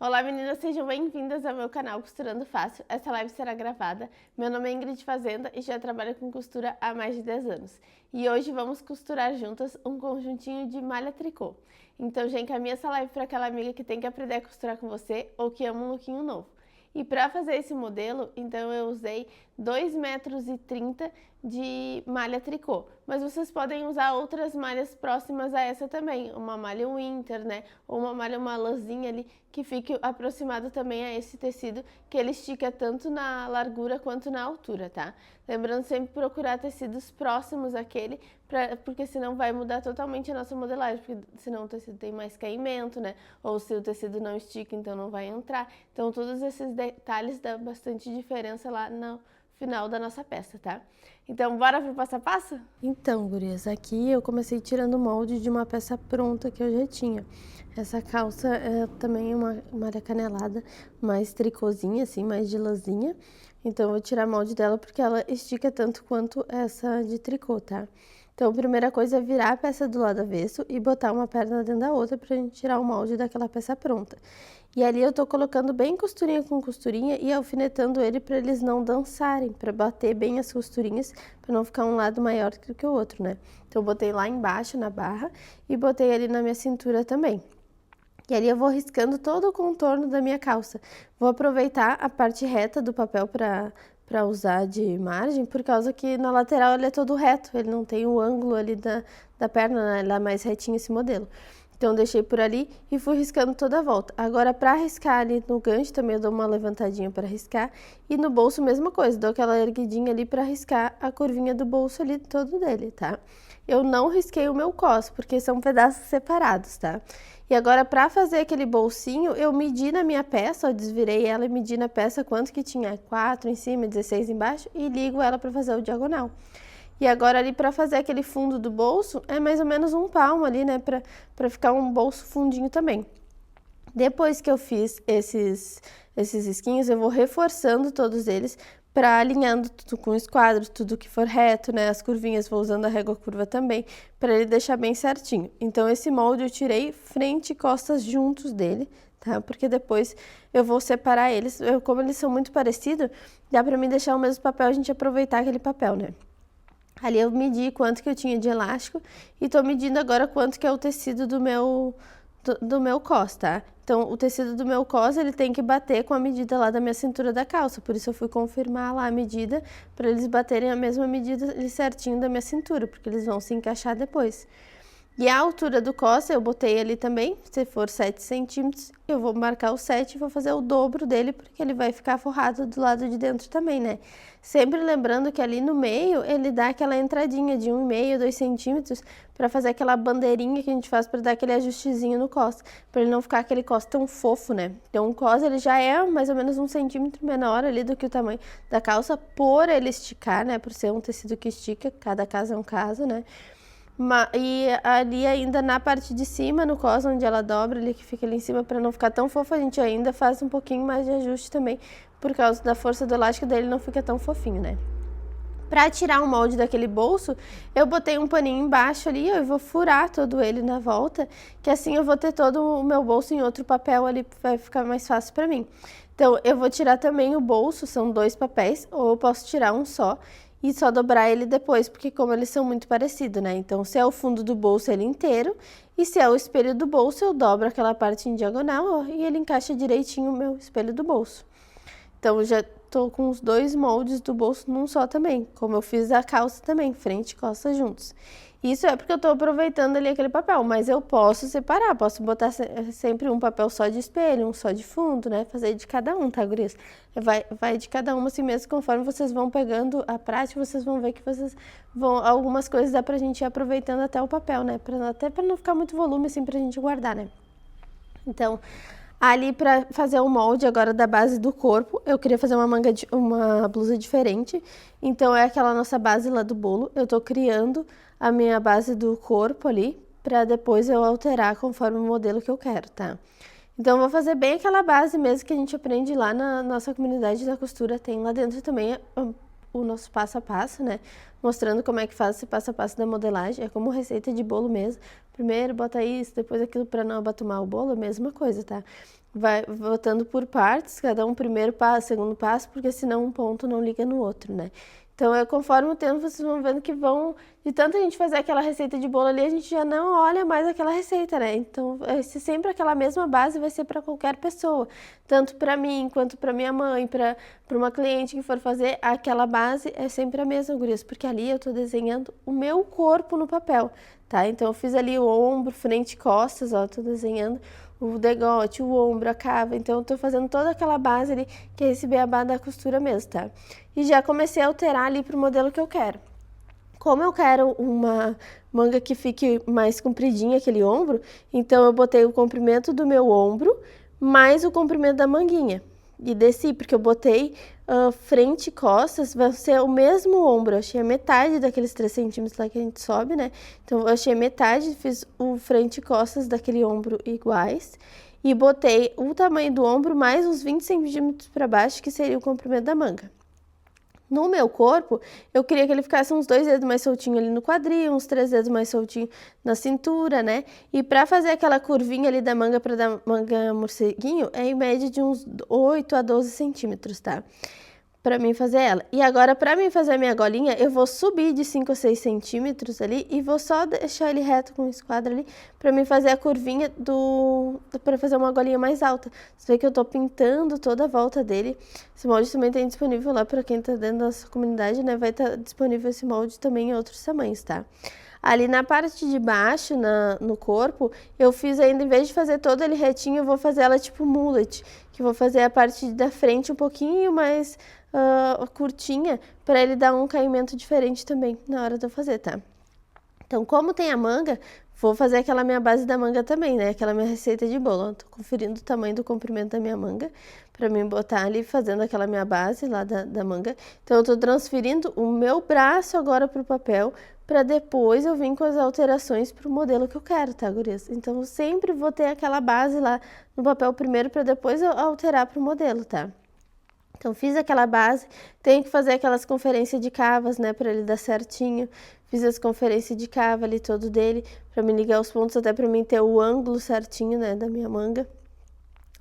Olá meninas, sejam bem-vindas ao meu canal Costurando Fácil. Essa live será gravada. Meu nome é Ingrid Fazenda e já trabalho com costura há mais de 10 anos. E hoje vamos costurar juntas um conjuntinho de malha tricô. Então já encaminha essa live para aquela amiga que tem que aprender a costurar com você ou que ama um lookinho novo. E para fazer esse modelo, então eu usei 2,30 m de malha tricô, mas vocês podem usar outras malhas próximas a essa também, uma malha winter, né, ou uma lãzinha ali que fique aproximado também a esse tecido, que ele estica tanto na largura quanto na altura, tá? Lembrando sempre procurar tecidos próximos àquele, porque senão vai mudar totalmente a nossa modelagem, porque senão o tecido tem mais caimento, né, ou se o tecido não estica, então não vai entrar. Então todos esses detalhes dão bastante diferença lá no final da nossa peça, tá? Então, bora pro passo a passo? Então, gurias, aqui eu comecei tirando o molde de uma peça pronta que eu já tinha. Essa calça é também uma malha canelada, mais tricôzinha, assim, mais de lãzinha. Então, eu vou tirar molde dela porque ela estica tanto quanto essa de tricô, tá? Então, a primeira coisa é virar a peça do lado avesso e botar uma perna dentro da outra pra gente tirar o molde daquela peça pronta. E ali eu tô colocando bem costurinha com costurinha e alfinetando ele para eles não dançarem, para bater bem as costurinhas, para não ficar um lado maior do que o outro, né? Então eu botei lá embaixo na barra e botei ali na minha cintura também. E ali eu vou riscando todo o contorno da minha calça. Vou aproveitar a parte reta do papel para usar de margem, por causa que na lateral ele é todo reto, ele não tem o ângulo ali da perna, né? Ele é mais retinho esse modelo. Então, deixei por ali e fui riscando toda a volta. Agora, para riscar ali no gancho, também eu dou uma levantadinha para riscar. E no bolso, mesma coisa, dou aquela erguidinha ali para riscar a curvinha do bolso ali todo dele, tá? Eu não risquei o meu cos, porque são pedaços separados, tá? E agora, para fazer aquele bolsinho, eu medi na minha peça, ó, desvirei ela e medi na peça quanto que tinha, 4 em cima, 16 embaixo, e ligo ela para fazer o diagonal. E agora ali para fazer aquele fundo do bolso, é mais ou menos um palmo ali, né, para ficar um bolso fundinho também. Depois que eu fiz esses risquinhos, eu vou reforçando todos eles para alinhando tudo com os quadros, tudo que for reto, né, as curvinhas, vou usando a régua curva também, para ele deixar bem certinho. Então esse molde eu tirei frente e costas juntos dele, tá? Porque depois eu vou separar eles, como eles são muito parecidos, dá para mim deixar o mesmo papel, a gente aproveitar aquele papel, né? Ali eu medi quanto que eu tinha de elástico e tô medindo agora quanto que é o tecido do meu cos, tá? Então, o tecido do meu cos, ele tem que bater com a medida lá da minha cintura da calça, por isso eu fui confirmar lá a medida, para eles baterem a mesma medida ali certinho da minha cintura, porque eles vão se encaixar depois. E a altura do cos eu botei ali também, se for 7 centímetros, eu vou marcar o 7 e vou fazer o dobro dele, porque ele vai ficar forrado do lado de dentro também, né? Sempre lembrando que ali no meio, ele dá aquela entradinha de 1,5, 2 centímetros, para fazer aquela bandeirinha que a gente faz para dar aquele ajustezinho no cos, para ele não ficar aquele cos tão fofo, né? Então o cos, ele já é mais ou menos 1 centímetro menor ali do que o tamanho da calça, por ele esticar, né? Por ser um tecido que estica, cada caso é um caso, né? E ali ainda na parte de cima, no cos, onde ela dobra, ali que fica ali em cima, para não ficar tão fofo, a gente ainda faz um pouquinho mais de ajuste também, por causa da força do elástico dele, não fica tão fofinho, né? Pra tirar o molde daquele bolso, eu botei um paninho embaixo ali, eu vou furar todo ele na volta, que assim eu vou ter todo o meu bolso em outro papel ali, vai ficar mais fácil pra mim. Então, eu vou tirar também o bolso, são 2 papéis, ou eu posso tirar um só e só dobrar ele depois, porque como eles são muito parecidos, né? Então, se é o fundo do bolso, ele inteiro, e se é o espelho do bolso, eu dobro aquela parte em diagonal, ó, e ele encaixa direitinho o meu espelho do bolso. Então, já tô com os 2 moldes do bolso num só também, como eu fiz a calça também, frente e costas juntos. Isso é porque eu tô aproveitando ali aquele papel, mas eu posso separar, posso botar sempre um papel só de espelho, um só de fundo, né? Fazer de cada um, tá, gurias? Vai de cada uma assim mesmo, conforme vocês vão pegando a prática, vocês vão ver que vocês vão, algumas coisas dá pra gente ir aproveitando até o papel, né? Até pra não ficar muito volume assim pra gente guardar, né? Então, ali para fazer o molde agora da base do corpo, eu queria fazer uma blusa diferente. Então é aquela nossa base lá do bolo. Eu tô criando a minha base do corpo ali, para depois eu alterar conforme o modelo que eu quero, tá? Então eu vou fazer bem aquela base mesmo que a gente aprende lá na nossa comunidade da costura, tem lá dentro também o nosso passo a passo, né? Mostrando como é que faz esse passo a passo da modelagem. É como receita de bolo mesmo. Primeiro bota isso, depois aquilo para não abatumar o bolo, a mesma coisa, tá? Vai botando por partes, cada um primeiro passo, segundo passo, porque senão um ponto não liga no outro, né? Então, conforme o tempo, vocês vão vendo que de tanta gente fazer aquela receita de bolo ali, a gente já não olha mais aquela receita, né? Então, sempre aquela mesma base vai ser para qualquer pessoa. Tanto para mim, quanto para minha mãe, para uma cliente que for fazer, aquela base é sempre a mesma, gurias. Porque ali eu tô desenhando o meu corpo no papel, tá? Então, eu fiz ali o ombro, frente e costas, ó, tô desenhando o degote, o ombro, a cava. Então, eu tô fazendo toda aquela base ali, que é esse beabá da costura mesmo, tá? E já comecei a alterar ali pro modelo que eu quero. Como eu quero uma manga que fique mais compridinha, aquele ombro, então eu botei o comprimento do meu ombro, mais o comprimento da manguinha. E desci, porque eu botei frente e costas, vai ser o mesmo ombro. Eu achei a metade daqueles 3 centímetros lá que a gente sobe, né? Então, eu achei a metade, fiz o frente e costas daquele ombro iguais. E botei o tamanho do ombro mais uns 20 centímetros para baixo, que seria o comprimento da manga. No meu corpo, eu queria que ele ficasse uns 2 dedos mais soltinho ali no quadril, uns 3 dedos mais soltinho na cintura, né? E pra fazer aquela curvinha ali da manga pra dar manga morceguinho, é em média de uns 8 a 12 centímetros, tá? Pra mim fazer ela. E agora, pra mim fazer a minha golinha, eu vou subir de 5 a 6 centímetros ali e vou só deixar ele reto com o esquadro ali pra mim fazer a curvinha pra fazer uma golinha mais alta. Você vê que eu tô pintando toda a volta dele. Esse molde também tem disponível lá pra quem tá dentro da nossa comunidade, né? Vai estar disponível esse molde também em outros tamanhos, tá? Ali na parte de baixo, no corpo, eu fiz ainda, em vez de fazer todo ele retinho, eu vou fazer ela tipo mullet, que eu vou fazer a parte da frente um pouquinho mais curtinha, para ele dar um caimento diferente também na hora de eu fazer, tá? Então, como tem a manga, vou fazer aquela minha base da manga também, né? Aquela minha receita de bolo. Tô conferindo o tamanho do comprimento da minha manga para mim botar ali, fazendo aquela minha base lá da manga. Então, eu tô transferindo o meu braço agora pro papel, para depois eu vir com as alterações pro modelo que eu quero, tá, gurias? Então, eu sempre vou ter aquela base lá no papel primeiro, para depois eu alterar pro modelo, tá? Então, fiz aquela base, tenho que fazer aquelas conferências de cavas, né, para ele dar certinho. Fiz as conferências de cava ali todo dele, para me ligar os pontos, até para mim ter o ângulo certinho, né, da minha manga.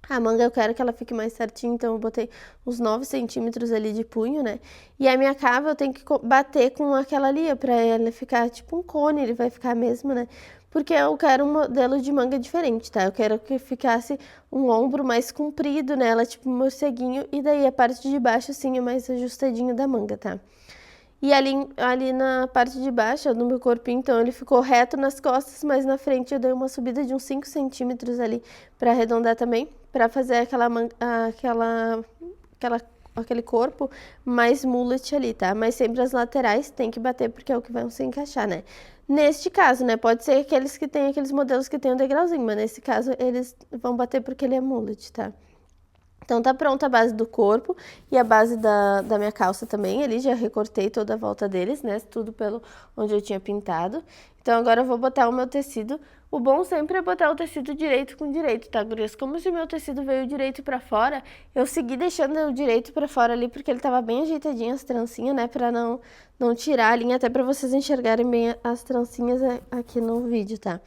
A manga eu quero que ela fique mais certinha, então eu botei uns 9 centímetros ali de punho, né? E a minha cava eu tenho que bater com aquela ali, para ela ficar tipo um cone, ele vai ficar mesmo, né? Porque eu quero um modelo de manga diferente, tá? Eu quero que ficasse um ombro mais comprido nela, tipo um morceguinho, e daí a parte de baixo, assim, é mais ajustadinho da manga, tá? E ali na parte de baixo, no meu corpinho, então ele ficou reto nas costas, mas na frente eu dei uma subida de uns 5 centímetros ali para arredondar também, para fazer aquele corpo mais mullet ali, tá? Mas sempre as laterais tem que bater porque é o que vai se encaixar, né? Neste caso, né? Pode ser aqueles que tem aqueles modelos que tem um degrauzinho, mas nesse caso eles vão bater porque ele é mullet, tá? Então, tá pronta a base do corpo e a base da minha calça também. Ali já recortei toda a volta deles, né? Tudo pelo onde eu tinha pintado. Então, agora eu vou botar o meu tecido. O bom sempre é botar o tecido direito com direito, tá, gurias? Como se o meu tecido veio direito pra fora, eu segui deixando o direito pra fora ali, porque ele tava bem ajeitadinho as trancinhas, né? Pra não tirar a linha, até pra vocês enxergarem bem as trancinhas aqui no vídeo, tá?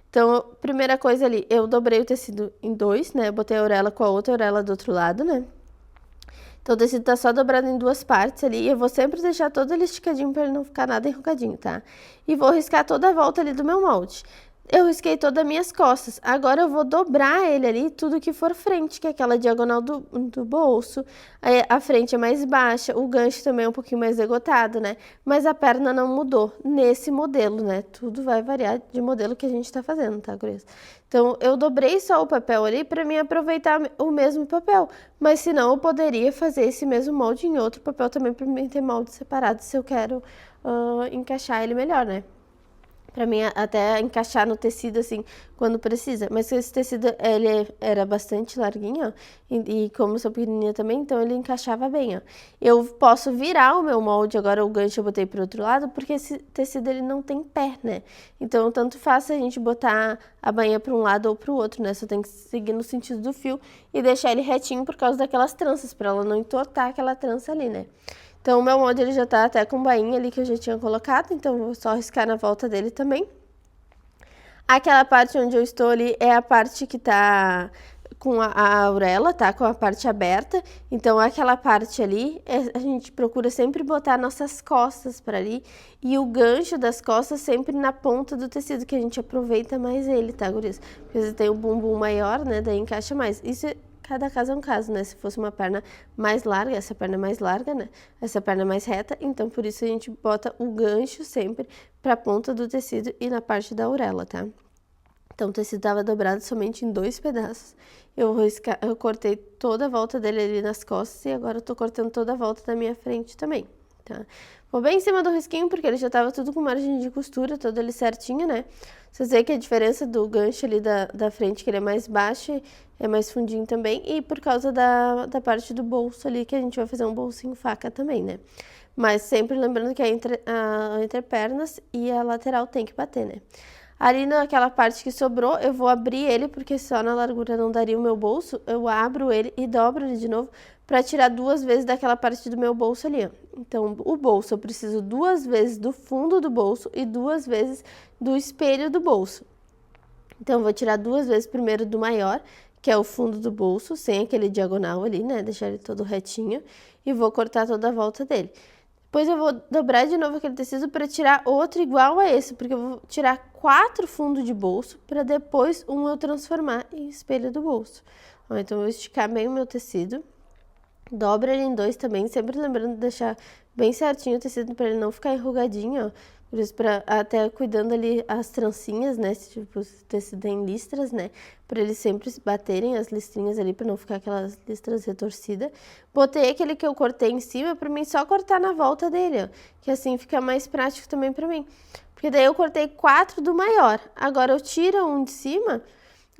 Então, primeira coisa ali, eu dobrei o tecido em 2, né? Eu botei a orelha com a outra orelha do outro lado, né? Então, o tecido tá só dobrado em 2 partes ali. E eu vou sempre deixar todo ele esticadinho pra ele não ficar nada enrugadinho, tá? E vou riscar toda a volta ali do meu molde. Eu risquei todas as minhas costas. Agora eu vou dobrar ele ali, tudo que for frente, que é aquela diagonal do bolso. Aí a frente é mais baixa, o gancho também é um pouquinho mais degotado, né? Mas a perna não mudou nesse modelo, né? Tudo vai variar de modelo que a gente tá fazendo, tá, gurias? Então, eu dobrei só o papel ali para mim aproveitar o mesmo papel. Mas, se não, eu poderia fazer esse mesmo molde em outro papel também para mim ter molde separado, se eu quero encaixar ele melhor, né? Pra mim até encaixar no tecido, assim, quando precisa. Mas esse tecido, ele era bastante larguinho, ó. E como eu sou pequenininha também, então ele encaixava bem, ó. Eu posso virar o meu molde, agora o gancho eu botei pro outro lado, porque esse tecido, ele não tem pé, né? Então, tanto faz a gente botar a bainha pra um lado ou pro outro, né? Só tem que seguir no sentido do fio e deixar ele retinho por causa daquelas tranças, pra ela não entortar aquela trança ali, né? Então, o meu molde ele já tá até com bainha ali que eu já tinha colocado, então vou só riscar na volta dele também. Aquela parte onde eu estou ali é a parte que tá com a auréola, tá? Com a parte aberta. Então, aquela parte ali, a gente procura sempre botar nossas costas para ali. E o gancho das costas sempre na ponta do tecido, que a gente aproveita mais ele, tá, gurias? Porque você tem o bumbum maior, né? Daí encaixa mais. Isso cada caso é um caso, né? Se fosse uma perna mais larga, essa perna é mais larga, né? Essa perna é mais reta, então por isso a gente bota o gancho sempre pra ponta do tecido e na parte da auréola, tá? Então o tecido estava dobrado somente em 2 pedaços. Eu cortei toda a volta dele ali nas costas e agora eu tô cortando toda a volta da minha frente também, tá? Vou bem em cima do risquinho porque ele já tava tudo com margem de costura, todo ali certinho, né? Vocês veem que a diferença do gancho ali da frente, que ele é mais baixo, é mais fundinho também, e por causa da parte do bolso ali, que a gente vai fazer um bolsinho faca também, né? Mas sempre lembrando que a entrepernas e a lateral tem que bater, né? Ali naquela parte que sobrou, eu vou abrir ele, porque só na largura não daria o meu bolso. Eu abro ele e dobro ele de novo para tirar 2 vezes daquela parte do meu bolso ali, ó. Então, o bolso eu preciso 2 vezes do fundo do bolso e 2 vezes do espelho do bolso. Então, eu vou tirar 2 vezes primeiro do maior, que é o fundo do bolso, sem aquele diagonal ali, né? Deixar ele todo retinho. E vou cortar toda a volta dele. Depois eu vou dobrar de novo aquele tecido para tirar outro igual a esse, porque eu vou tirar 4 fundos de bolso para depois eu transformar em espelho do bolso. Ó, então eu vou esticar bem o meu tecido, dobra ele em 2 também, sempre lembrando de deixar bem certinho o tecido para ele não ficar enrugadinho, ó. Por isso, até cuidando ali as trancinhas, né? Tipo, o tecido tem listras, né? Para eles sempre baterem as listrinhas ali, para não ficar aquelas listras retorcidas. Botei aquele que eu cortei em cima, para mim só cortar na volta dele, ó. Que assim fica mais prático também para mim. Porque daí eu cortei 4 do maior. Agora eu tiro um de cima,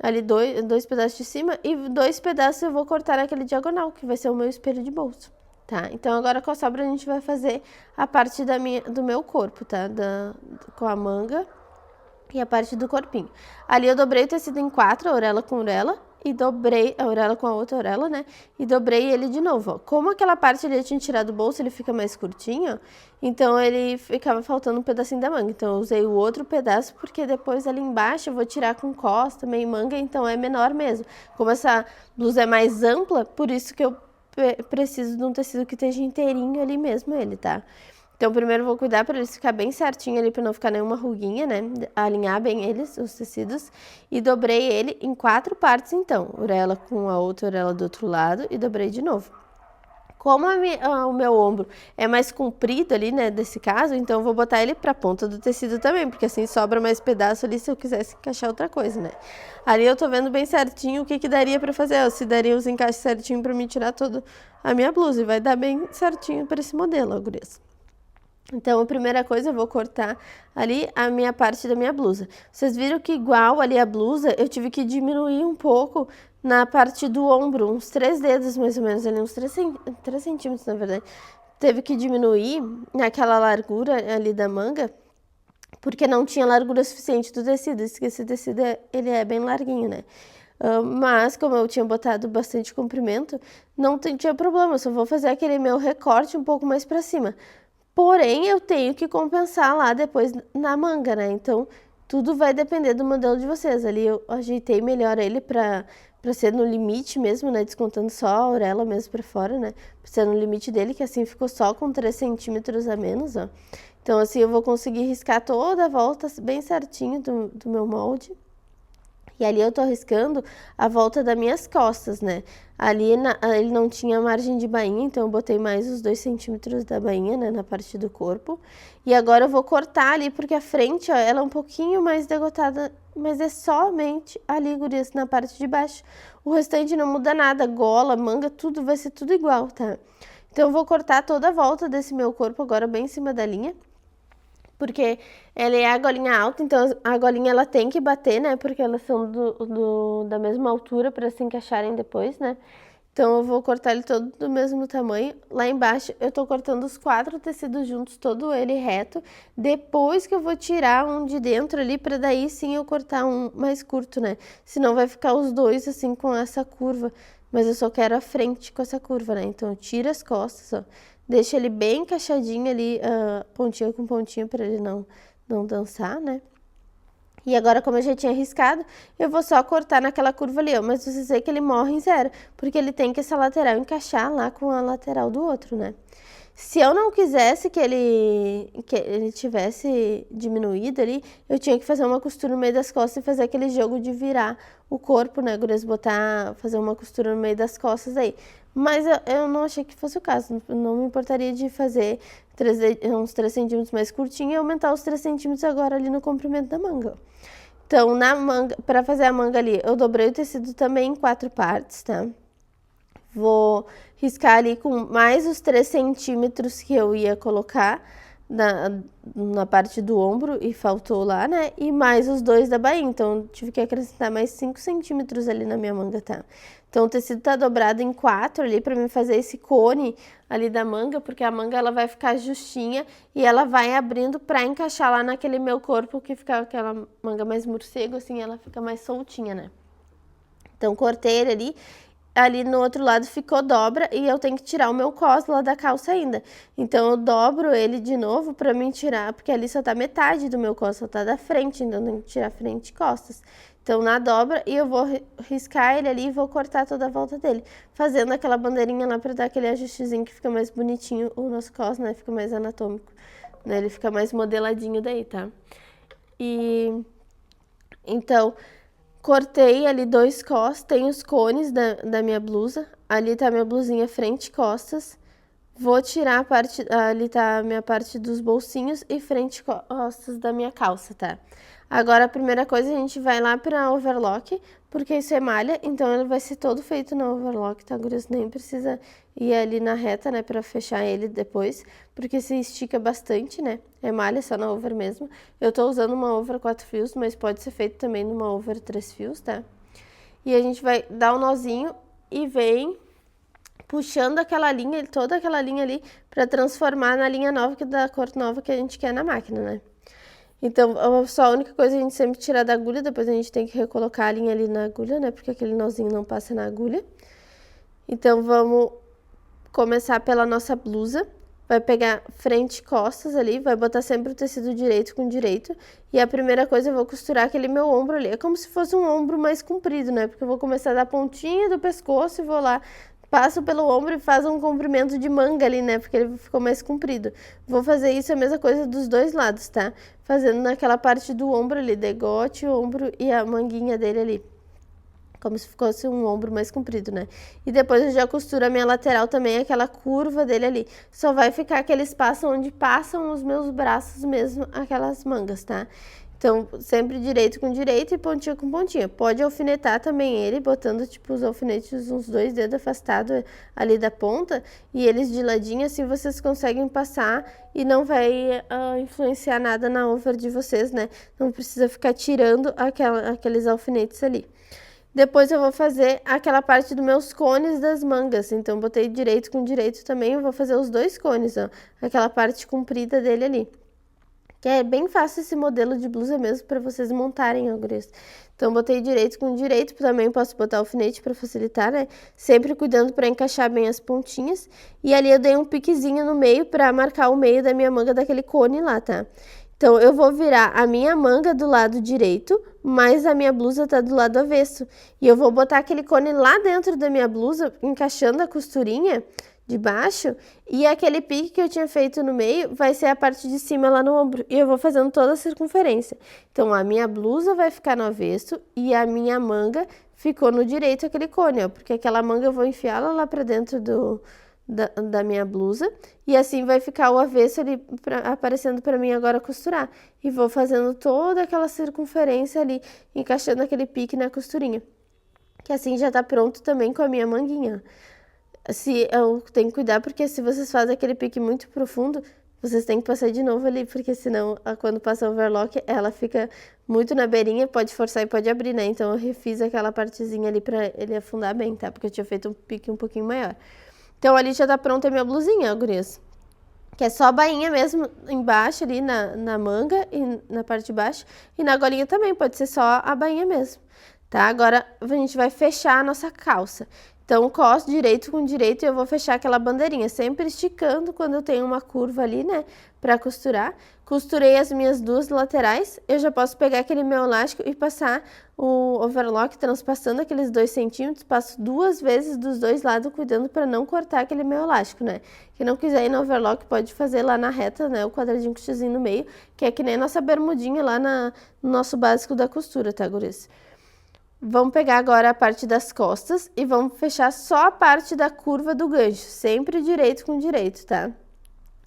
ali dois pedaços de cima, e 2 pedaços eu vou cortar naquele diagonal, que vai ser o meu espelho de bolso. Tá? Então, agora com a sobra a gente vai fazer a parte do meu corpo, tá? Com a manga e a parte do corpinho. Ali eu dobrei o tecido em 4, a orelha com a orelha, e dobrei a orelha com a outra orelha, né? E dobrei ele de novo, ó. Como aquela parte ali eu tinha tirado do bolso, ele fica mais curtinho, ó. Então, ele ficava faltando um pedacinho da manga. Então, eu usei o outro pedaço, porque depois ali embaixo eu vou tirar com costa, meio manga, então é menor mesmo. Como essa blusa é mais ampla, por isso que eu preciso de um tecido que esteja inteirinho ali mesmo ele, tá? Então, primeiro eu vou cuidar para eles ficar bem certinho ali, para não ficar nenhuma ruguinha, né? Alinhar bem eles, os tecidos. E dobrei ele em 4 partes, então. Orelha com a outra orelha do outro lado e dobrei de novo. Como o meu ombro é mais comprido ali, né, desse caso, então eu vou botar ele pra ponta do tecido também, porque assim sobra mais pedaço ali se eu quisesse encaixar outra coisa, né. Ali eu tô vendo bem certinho o que daria pra fazer, ó, se daria os encaixes certinho pra me tirar toda a minha blusa, e vai dar bem certinho pra esse modelo, ó, gurias. Então, a primeira coisa, eu vou cortar ali a minha parte da minha blusa. Vocês viram que igual ali a blusa, eu tive que diminuir um pouco na parte do ombro, uns 3 dedos mais ou menos ali, uns 3 centímetros na verdade. Teve que diminuir naquela largura ali da manga, porque não tinha largura suficiente do tecido. Esse tecido, ele é bem larguinho, né? Mas, como eu tinha botado bastante comprimento, não tinha problema, eu só vou fazer aquele meu recorte um pouco mais pra cima. Porém, eu tenho que compensar lá depois na manga, né? Então, tudo vai depender do modelo de vocês. Ali eu ajeitei melhor ele pra ser no limite mesmo, né? Descontando só a orelha mesmo pra fora, né? Pra ser no limite dele, que assim ficou só com 3 centímetros a menos, ó. Então, assim, eu vou conseguir riscar toda a volta bem certinho do meu molde. E ali eu tô riscando a volta das minhas costas, né? Ali ele não tinha margem de bainha, então eu botei mais os 2 centímetros da bainha, né? Na parte do corpo. E agora eu vou cortar ali, porque a frente, ó, ela é um pouquinho mais degotada, mas é somente ali, gurias, na parte de baixo. O restante não muda nada, gola, manga, tudo vai ser tudo igual, tá? Então eu vou cortar toda a volta desse meu corpo agora bem em cima da linha. Porque ela é a golinha alta, então a golinha ela tem que bater, né? Porque elas são da mesma altura para se encaixarem depois, né? Então eu vou cortar ele todo do mesmo tamanho. Lá embaixo eu tô cortando os 4 tecidos juntos, todo ele reto. Depois que eu vou tirar um de dentro ali, para daí sim eu cortar um mais curto, né? Senão vai ficar os dois assim com essa curva mas eu só quero a frente com essa curva, né? Então, eu tiro as costas, ó. Deixo ele bem encaixadinho ali, pontinha com pontinha, pra ele não dançar, né? E agora, como eu já tinha riscado, eu vou só cortar naquela curva ali, ó. Mas vocês veem que ele morre em zero, porque ele tem que essa lateral encaixar lá com a lateral do outro, né? Se eu não quisesse que ele tivesse diminuído ali, eu tinha que fazer uma costura no meio das costas e fazer aquele jogo de virar o corpo, né, gurias? Fazer uma costura no meio das costas aí. Mas eu não achei que fosse o caso. Não me importaria de fazer uns 3 centímetros mais curtinho e aumentar os 3 centímetros agora ali no comprimento da manga. Então, na manga, para fazer a manga ali, eu dobrei o tecido também em 4 partes, tá? Vou riscar ali com mais os 3 centímetros que eu ia colocar na parte do ombro e faltou lá, né? E mais os 2 da bainha, então tive que acrescentar mais 5 centímetros ali na minha manga, tá? Então o tecido tá dobrado em 4 ali pra mim fazer esse cone ali da manga, porque a manga ela vai ficar justinha e ela vai abrindo pra encaixar lá naquele meu corpo que fica aquela manga mais morcego, assim, ela fica mais soltinha, né? Então cortei ele ali no outro lado ficou dobra e eu tenho que tirar o meu cos lá da calça ainda. Então eu dobro ele de novo pra mim tirar, porque ali só tá metade do meu cos, só tá da frente, então eu tenho que tirar frente e costas. Então na dobra e eu vou riscar ele ali e vou cortar toda a volta dele, fazendo aquela bandeirinha lá pra dar aquele ajustezinho que fica mais bonitinho o nosso cos, né? Fica mais anatômico, né? Ele fica mais modeladinho daí, tá? E então cortei ali 2 cos, tem os cones da minha blusa. Ali tá minha blusinha frente e costas. Vou tirar a parte, ali tá a minha parte dos bolsinhos e frente e costas da minha calça, tá? Agora a primeira coisa a gente vai lá pra overlock, porque isso é malha, então ele vai ser todo feito na overlock, tá, gurias? Nem precisa ir ali na reta, né, pra fechar ele depois, porque se estica bastante, né? É malha só na over mesmo. Eu tô usando uma over 4 fios, mas pode ser feito também numa over 3 fios, tá? E a gente vai dar um nozinho e vem puxando aquela linha, toda aquela linha ali, pra transformar na linha nova, que é da cor nova que a gente quer na máquina, né? Então, só a única coisa é a gente sempre tirar da agulha, depois a gente tem que recolocar a linha ali na agulha, né? Porque aquele nozinho não passa na agulha. Então, vamos começar pela nossa blusa. Vai pegar frente e costas ali, vai botar sempre o tecido direito com direito. E a primeira coisa eu vou costurar aquele meu ombro ali. É como se fosse um ombro mais comprido, né? Porque eu vou começar da pontinha do pescoço e vou lá, passo pelo ombro e faço um comprimento de manga ali, né? Porque ele ficou mais comprido. Vou fazer isso a mesma coisa dos dois lados, tá? Fazendo naquela parte do ombro ali, degote, o ombro e a manguinha dele ali. Como se fosse um ombro mais comprido, né? E depois eu já costuro a minha lateral também, aquela curva dele ali. Só vai ficar aquele espaço onde passam os meus braços mesmo, aquelas mangas, tá? Então, sempre direito com direito e pontinha com pontinha. Pode alfinetar também ele, botando, tipo, os alfinetes uns 2 dedos afastados ali da ponta. E eles de ladinho, assim, vocês conseguem passar e não vai influenciar nada na over de vocês, né? Não precisa ficar tirando aqueles alfinetes ali. Depois eu vou fazer aquela parte dos meus cones das mangas. Então, botei direito com direito também. Eu vou fazer os 2 cones, ó. Aquela parte comprida dele ali. Que é bem fácil esse modelo de blusa mesmo para vocês montarem, ó, gurias. Então, botei direito com direito. Também posso botar alfinete para facilitar, né? Sempre cuidando para encaixar bem as pontinhas. E ali eu dei um piquezinho no meio para marcar o meio da minha manga daquele cone lá, tá? Então, eu vou virar a minha manga do lado direito, mas a minha blusa tá do lado avesso. E eu vou botar aquele cone lá dentro da minha blusa, encaixando a costurinha de baixo. E aquele pique que eu tinha feito no meio vai ser a parte de cima lá no ombro. E eu vou fazendo toda a circunferência. Então, a minha blusa vai ficar no avesso e a minha manga ficou no direito aquele cone, ó. Porque aquela manga eu vou enfiá-la lá pra dentro da minha blusa e assim vai ficar o avesso ali aparecendo para mim agora costurar. E vou fazendo toda aquela circunferência ali, encaixando aquele pique na costurinha. Que assim já tá pronto também com a minha manguinha. Eu tenho que cuidar porque se vocês fazem aquele pique muito profundo, vocês têm que passar de novo ali, porque senão quando passa o overlock, ela fica muito na beirinha, pode forçar e pode abrir, né? Então eu refiz aquela partezinha ali pra ele afundar bem, tá? Porque eu tinha feito um pique um pouquinho maior. Então, ali já tá pronta a minha blusinha, ó, gurias. Que é só a bainha mesmo, embaixo ali na manga e na parte de baixo. E na golinha também, pode ser só a bainha mesmo, tá? Agora, a gente vai fechar a nossa calça. Então, costo direito com direito e eu vou fechar aquela bandeirinha, sempre esticando quando eu tenho uma curva ali, né, pra costurar. Costurei as minhas duas laterais, eu já posso pegar aquele meu elástico e passar o overlock transpassando aqueles 2 centímetros, passo 2 vezes dos dois lados, cuidando para não cortar aquele meu elástico, né. Quem não quiser ir no overlock pode fazer lá na reta, né, o quadradinho com o xizinho no meio, que é que nem a nossa bermudinha lá no nosso básico da costura, tá, gurias? Vamos pegar agora a parte das costas e vamos fechar só a parte da curva do gancho, sempre direito com direito, tá?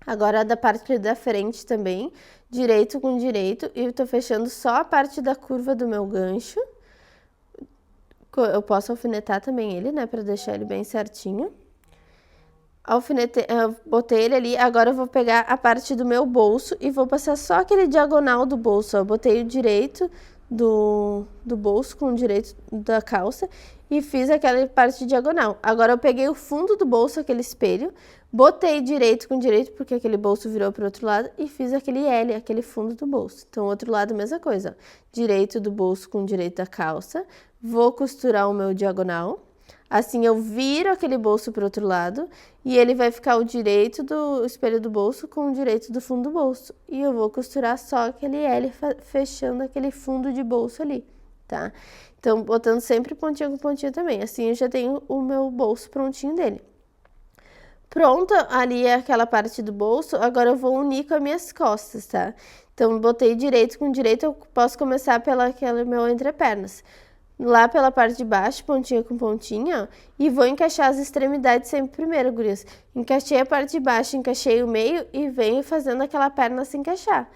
Agora da parte da frente também, direito com direito, e eu tô fechando só a parte da curva do meu gancho. Eu posso alfinetar também ele, né, pra deixar ele bem certinho. Alfinetei, botei ele ali, agora eu vou pegar a parte do meu bolso e vou passar só aquele diagonal do bolso, ó. Botei o direito do bolso com o direito da calça e fiz aquela parte diagonal. Agora eu peguei o fundo do bolso, aquele espelho, botei direito com direito, porque aquele bolso virou para o outro lado, e fiz aquele L, aquele fundo do bolso. Então, outro lado, mesma coisa, ó. Direito do bolso com direito da calça, vou costurar o meu diagonal. Assim, eu viro aquele bolso para o outro lado e ele vai ficar o direito do espelho do bolso com o direito do fundo do bolso. E eu vou costurar só aquele L, fechando aquele fundo de bolso ali, tá? Então, botando sempre pontinha com pontinha também. Assim, eu já tenho o meu bolso prontinho dele. Pronto, ali é aquela parte do bolso, agora eu vou unir com as minhas costas, tá? Então, botei direito com direito, eu posso começar pela aquela meu entrepernas. Lá pela parte de baixo, pontinha com pontinha, ó, e vou encaixar as extremidades sempre primeiro, gurias. Encaixei a parte de baixo, encaixei o meio e venho fazendo aquela perna se encaixar.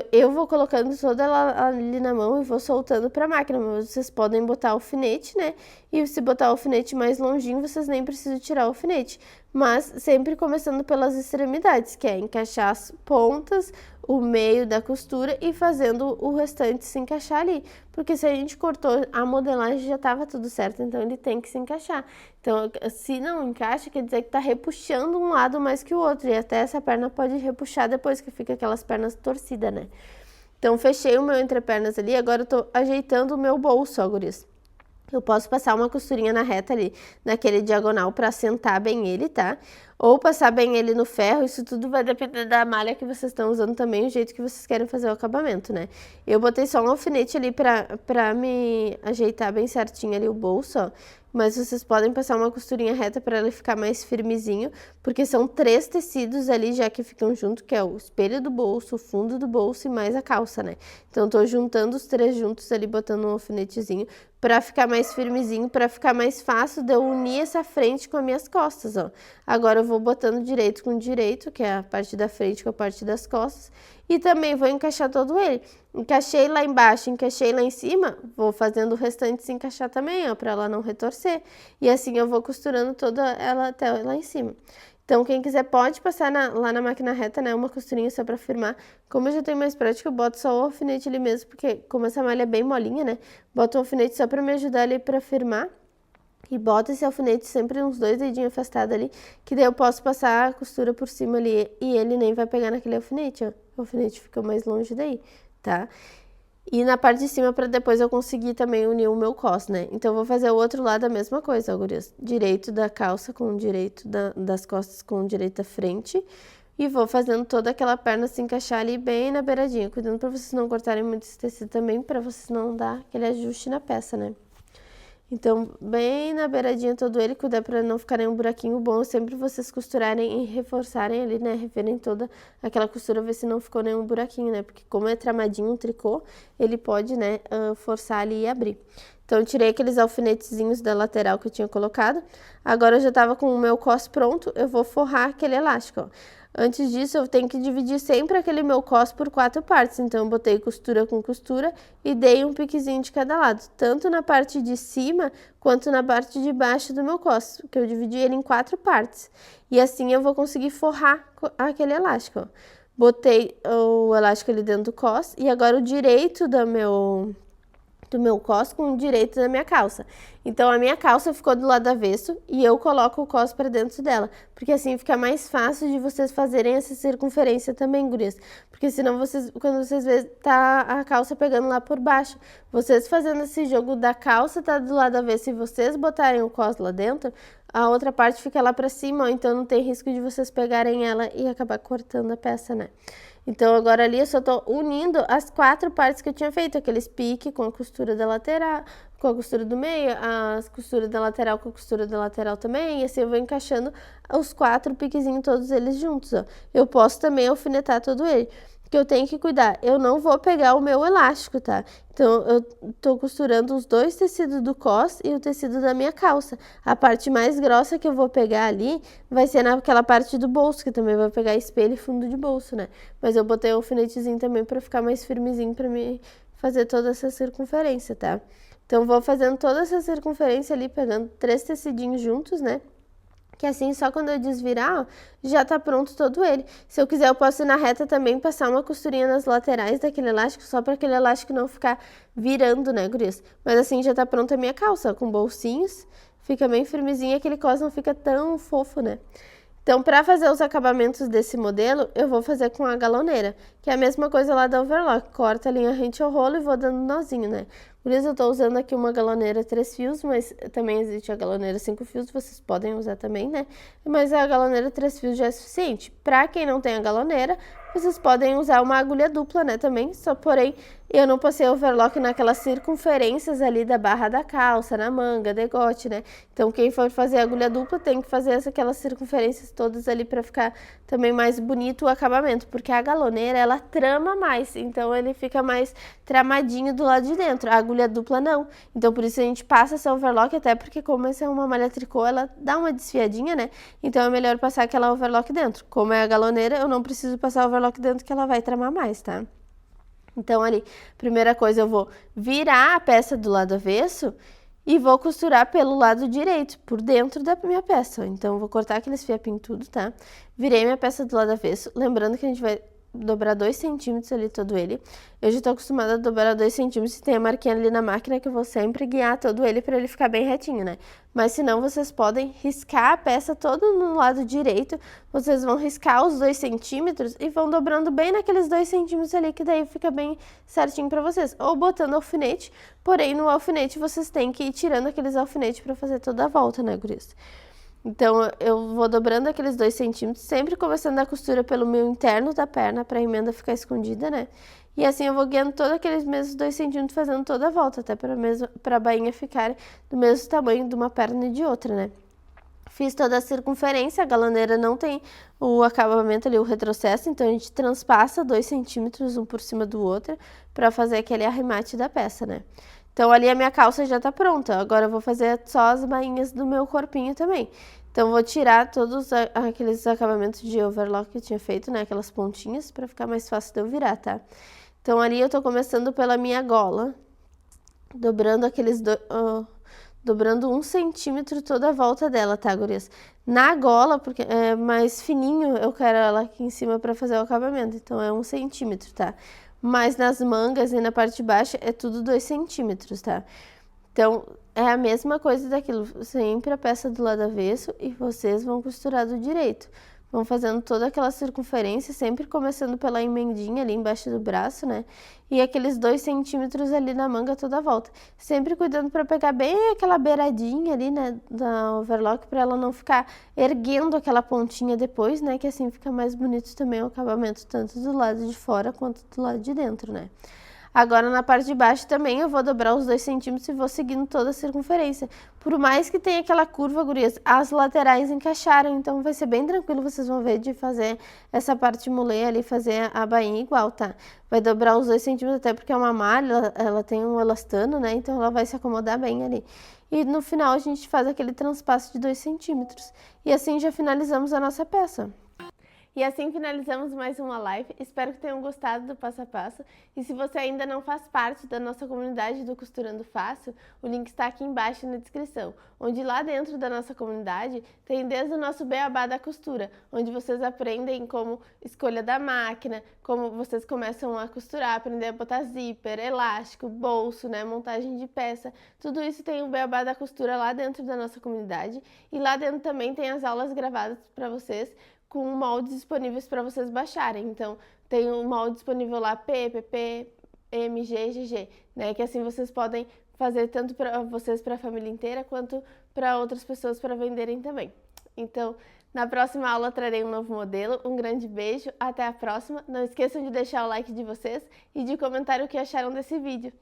Eu vou colocando toda ela ali na mão e vou soltando para a máquina, mas vocês podem botar alfinete, né? E se botar o alfinete mais longinho, vocês nem precisam tirar o alfinete. Mas sempre começando pelas extremidades, que é encaixar as pontas, o meio da costura e fazendo o restante se encaixar ali. Porque se a gente cortou a modelagem já estava tudo certo, então ele tem que se encaixar. Então, se não encaixa, quer dizer que está repuxando um lado mais que o outro. E até essa perna pode repuxar depois que fica aquelas pernas torcidas, né? Então, fechei o meu entrepernas ali, agora eu tô ajeitando o meu bolso, ó, gurias. Eu posso passar uma costurinha na reta ali, naquele diagonal, para assentar bem ele, tá? Ou passar bem ele no ferro, isso tudo vai depender da malha que vocês estão usando também, o jeito que vocês querem fazer o acabamento, né? Eu botei só um alfinete ali pra me ajeitar bem certinho ali o bolso, ó. Mas vocês podem passar uma costurinha reta para ele ficar mais firmezinho, porque são 3 tecidos ali já que ficam junto, que é o espelho do bolso, o fundo do bolso e mais a calça, né? Então, tô juntando os 3 juntos ali, botando um alfinetezinho para ficar mais firmezinho, para ficar mais fácil de eu unir essa frente com as minhas costas, ó. Agora eu vou botando direito com direito, que é a parte da frente com a parte das costas, e também vou encaixar todo ele. Encaixei lá embaixo, encaixei lá em cima, vou fazendo o restante se encaixar também, ó, para ela não retorcer. E assim eu vou costurando toda ela até lá em cima. Então, quem quiser pode passar lá na máquina reta, né, uma costurinha só para firmar. Como eu já tenho mais prática, eu boto só o alfinete ali mesmo, porque como essa malha é bem molinha, né, boto o alfinete só para me ajudar ali para firmar. E bota esse alfinete sempre uns 2 dedinhos afastados ali, que daí eu posso passar a costura por cima ali e ele nem vai pegar naquele alfinete, ó. O alfinete fica mais longe daí, tá? E na parte de cima para depois eu conseguir também unir o meu cos, né? Então eu vou fazer o outro lado a mesma coisa, ó, gurias. Direito da calça com o direito das costas com o direito da frente. E vou fazendo toda aquela perna se encaixar ali bem na beiradinha, cuidando para vocês não cortarem muito esse tecido também, para vocês não dar aquele ajuste na peça, né? Então, bem na beiradinha todo ele, cuidar para não ficar nenhum buraquinho bom, sempre vocês costurarem e reforçarem ali, né, reverem toda aquela costura, ver se não ficou nenhum buraquinho, né, porque como é tramadinho um tricô, ele pode, né, forçar ali e abrir. Então, eu tirei aqueles alfinetezinhos da lateral que eu tinha colocado, agora eu já tava com o meu cos pronto, eu vou forrar aquele elástico, ó. Antes disso, eu tenho que dividir sempre aquele meu cos por 4 partes. Então, eu botei costura com costura e dei um piquezinho de cada lado. Tanto na parte de cima, quanto na parte de baixo do meu cos. Que eu dividi ele em 4 partes. E assim, eu vou conseguir forrar aquele elástico, ó. Botei o elástico ali dentro do cos. E agora, o direito do meu do meu cos com o direito da minha calça. Então a minha calça ficou do lado avesso e eu coloco o cos para dentro dela, porque assim fica mais fácil de vocês fazerem essa circunferência também, gurias. Porque senão vocês, quando vocês vê, tá a calça pegando lá por baixo. Vocês fazendo esse jogo da calça tá do lado avesso e vocês botarem o cos lá dentro, a outra parte fica lá para cima, ó, então não tem risco de vocês pegarem ela e acabar cortando a peça, né? Então agora ali eu só tô unindo as 4 partes que eu tinha feito, aqueles piques com a costura da lateral, com a costura do meio, as costuras da lateral com a costura da lateral também, e assim eu vou encaixando os 4 piquezinhos todos eles juntos, ó. Eu posso também alfinetar todo ele, que eu tenho que cuidar, eu não vou pegar o meu elástico, tá? Então, eu tô costurando os 2 tecidos do cos e o tecido da minha calça. A parte mais grossa que eu vou pegar ali vai ser naquela parte do bolso, que também vai pegar espelho e fundo de bolso, né? Mas eu botei o alfinetezinho também pra ficar mais firmezinho pra me fazer toda essa circunferência, tá? Então, vou fazendo toda essa circunferência ali, pegando 3 tecidinhos juntos, né? Que assim, só quando eu desvirar, ó, já tá pronto todo ele. Se eu quiser, eu posso ir na reta também, passar uma costurinha nas laterais daquele elástico, só para aquele elástico não ficar virando, né, gurias? Mas assim, já tá pronta a minha calça, ó, com bolsinhos, fica bem firmezinha, aquele cos não fica tão fofo, né? Então, para fazer os acabamentos desse modelo, eu vou fazer com a galoneira, que é a mesma coisa lá da overlock. Corta a linha rente ao rolo e vou dando nozinho, né? Por isso eu tô usando aqui uma galoneira 3 fios, mas também existe a galoneira 5 fios, vocês podem usar também, né? Mas a galoneira 3 fios já é suficiente. Para quem não tem a galoneira, vocês podem usar uma agulha dupla, né, também, só porém eu não passei overlock naquelas circunferências ali da barra da calça, na manga, degote, né? Então quem for fazer agulha dupla tem que fazer aquelas circunferências todas ali para ficar também mais bonito o acabamento, porque a galoneira ela trama mais, então ele fica mais tramadinho do lado de dentro. A agulha dupla não. Então por isso a gente passa essa overlock, até porque como essa é uma malha tricô, ela dá uma desfiadinha, né? Então é melhor passar aquela overlock dentro. Como é a galoneira, eu não preciso passar a overlock dentro que ela vai tramar mais, tá? Então ali, primeira coisa, eu vou virar a peça do lado avesso e vou costurar pelo lado direito, por dentro da minha peça. Então, eu vou cortar aqueles fiapinhos tudo, tá? Virei minha peça do lado avesso, lembrando que a gente vai dobrar 2 centímetros ali todo ele. Eu já tô acostumada a dobrar 2 centímetros e tem a marquinha ali na máquina que eu vou sempre guiar todo ele para ele ficar bem retinho, né? Mas se não, vocês podem riscar a peça todo no lado direito, vocês vão riscar os 2 centímetros e vão dobrando bem naqueles 2 centímetros ali, que daí fica bem certinho para vocês. Ou botando alfinete, porém no alfinete vocês têm que ir tirando aqueles alfinetes para fazer toda a volta, né, guris? Então, eu vou dobrando aqueles 2 centímetros, sempre começando a costura pelo meio interno da perna, para a emenda ficar escondida, né? E assim eu vou guiando todos aqueles mesmos 2 centímetros, fazendo toda a volta, até para a bainha ficar do mesmo tamanho de uma perna e de outra, né? Fiz toda a circunferência, a galoneira não tem o acabamento ali, o retrocesso, então a gente transpassa 2 centímetros um por cima do outro, para fazer aquele arremate da peça, né? Então, ali a minha calça já tá pronta. Agora, eu vou fazer só as bainhas do meu corpinho também. Então, vou tirar todos aqueles acabamentos de overlock que eu tinha feito, né? Aquelas pontinhas, pra ficar mais fácil de eu virar, tá? Então, ali eu tô começando pela minha gola. Dobrando dobrando 1 centímetro toda a volta dela, tá, gurias? Na gola, porque é mais fininho, eu quero ela aqui em cima pra fazer o acabamento. Então, é 1 centímetro, tá? Mas nas mangas e na parte de baixo é tudo 2 centímetros, tá? Então, é a mesma coisa daquilo, sempre a peça do lado avesso e vocês vão costurar do direito. Vão fazendo toda aquela circunferência, sempre começando pela emendinha ali embaixo do braço, né? E aqueles 2 centímetros ali na manga toda a volta. Sempre cuidando para pegar bem aquela beiradinha ali, né, da overlock, para ela não ficar erguendo aquela pontinha depois, né? Que assim fica mais bonito também o acabamento, tanto do lado de fora quanto do lado de dentro, né? Agora, na parte de baixo também eu vou dobrar os 2 centímetros e vou seguindo toda a circunferência. Por mais que tenha aquela curva, gurias, as laterais encaixaram, então vai ser bem tranquilo, vocês vão ver de fazer essa parte mulê ali, fazer a bainha igual, tá? Vai dobrar os 2 centímetros até porque é uma malha, ela tem um elastano, né? Então ela vai se acomodar bem ali. E no final a gente faz aquele transpasso de 2 centímetros. E assim já finalizamos a nossa peça. E assim finalizamos mais uma live. Espero que tenham gostado do passo a passo. E se você ainda não faz parte da nossa comunidade do Costurando Fácil, o link está aqui embaixo na descrição, onde lá dentro da nossa comunidade tem desde o nosso beabá da costura, onde vocês aprendem como escolha da máquina, como vocês começam a costurar, aprender a botar zíper, elástico, bolso, né, montagem de peça. Tudo isso tem o beabá da costura lá dentro da nossa comunidade. E lá dentro também tem as aulas gravadas para vocês, com moldes disponíveis para vocês baixarem. Então, tem um molde disponível lá, P, PP, MG, GG, né? Que assim vocês podem fazer tanto para vocês, para a família inteira, quanto para outras pessoas para venderem também. Então, na próxima aula trarei um novo modelo. Um grande beijo, até a próxima. Não esqueçam de deixar o like de vocês e de comentar o que acharam desse vídeo.